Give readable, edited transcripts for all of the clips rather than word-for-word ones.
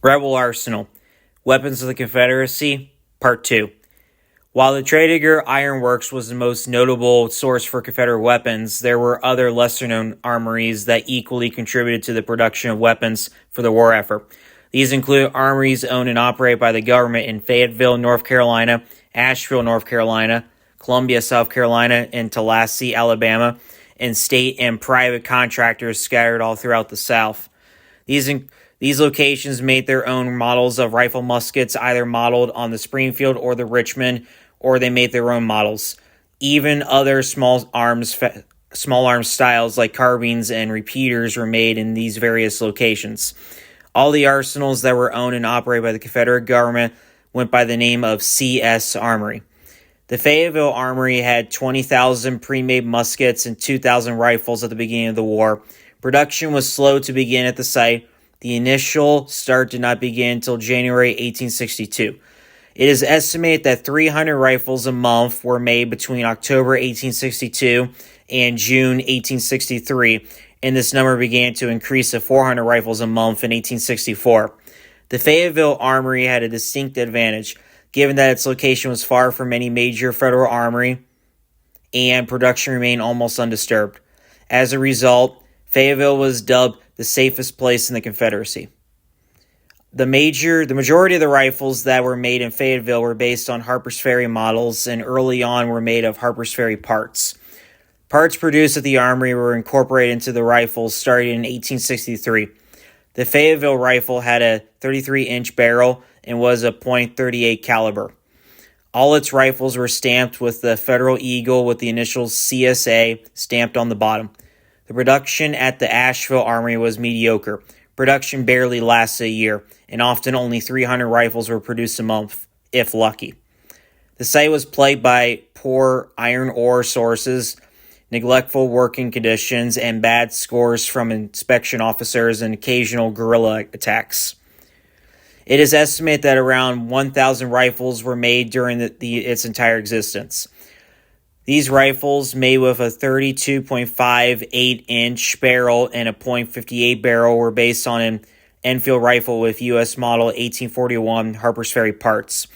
Rebel Arsenal, Weapons of the Confederacy, Part 2. While the Tredegar Iron Works was the most notable source for Confederate weapons, there were other lesser-known armories that equally contributed to the production of weapons for the war effort. These include armories owned and operated by the government in Fayetteville, North Carolina, Asheville, North Carolina, Columbia, South Carolina, and Tallahassee, Alabama, and state and private contractors scattered all throughout the South. These locations made their own models of rifle muskets, either modeled on the Springfield or the Richmond, or they made their own models. Even other small arms styles like carbines and repeaters were made in these various locations. All the arsenals that were owned and operated by the Confederate government went by the name of C.S. Armory. The Fayetteville Armory had 20,000 pre-made muskets and 2,000 rifles at the beginning of the war. Production was slow to begin at the site. The initial start did not begin until January 1862. It is estimated that 300 rifles a month were made between October 1862 and June 1863, and this number began to increase to 400 rifles a month in 1864. The Fayetteville Armory had a distinct advantage, given that its location was far from any major federal armory, and production remained almost undisturbed. As a result, Fayetteville was dubbed the safest place in the Confederacy. The majority of the rifles that were made in Fayetteville were based on Harper's Ferry models, and early on were made of Harper's Ferry parts. Parts produced at the Armory were incorporated into the rifles starting in 1863. The Fayetteville rifle had a 33-inch barrel and was a .38 caliber. All its rifles were stamped with the Federal Eagle with the initials CSA stamped on the bottom. The production at the Asheville Armory was mediocre. Production barely lasted a year, and often only 300 rifles were produced a month, if lucky. The site was plagued by poor iron ore sources, neglectful working conditions, and bad scores from inspection officers and occasional guerrilla attacks. It is estimated that around 1,000 rifles were made during its entire existence. These rifles, made with a 32.58-inch barrel and a .58 barrel, were based on an Enfield rifle with U.S. model 1841 Harper's Ferry parts.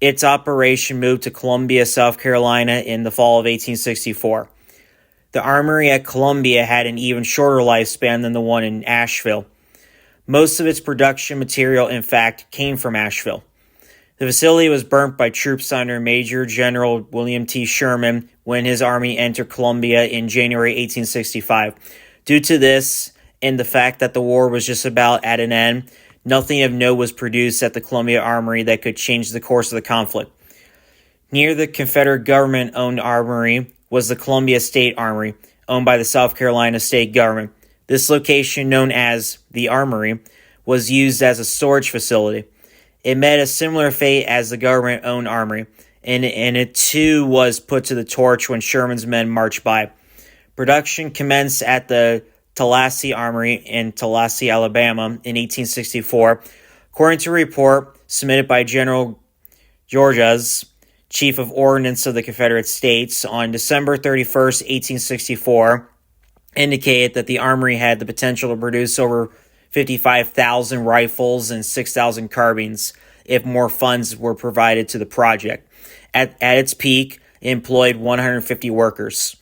Its operation moved to Columbia, South Carolina in the fall of 1864. The armory at Columbia had an even shorter lifespan than the one in Asheville. Most of its production material, in fact, came from Asheville. The facility was burnt by troops under Major General William T. Sherman when his army entered Columbia in January 1865. Due to this, and the fact that the war was just about at an end, nothing of note was produced at the Columbia Armory that could change the course of the conflict. Near the Confederate government-owned armory was the Columbia State Armory, owned by the South Carolina state government. This location, known as the Armory, was used as a storage facility. It met a similar fate as the government-owned armory, and it too was put to the torch when Sherman's men marched by. Production commenced at the Tallahassee Armory in Tallahassee, Alabama in 1864. According to a report submitted by General Georges, Chief of Ordnance of the Confederate States, on December 31st, 1864, indicated that the armory had the potential to produce over 55,000 rifles and 6,000 carbines if more funds were provided to the project. At its peak, it employed 150 workers.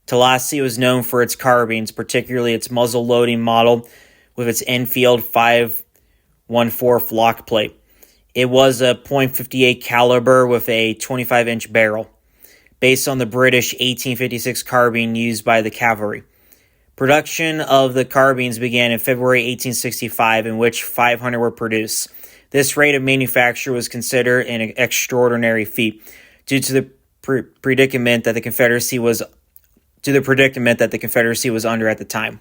Tallahassee was known for its carbines, particularly its muzzle-loading model with its Enfield 5.14 flock plate. It was a .58 caliber with a 25-inch barrel, based on the British 1856 carbine used by the cavalry. Production of the carbines began in February 1865, in which 500 were produced. This rate of manufacture was considered an extraordinary feat due to the predicament that the Confederacy was under at the time.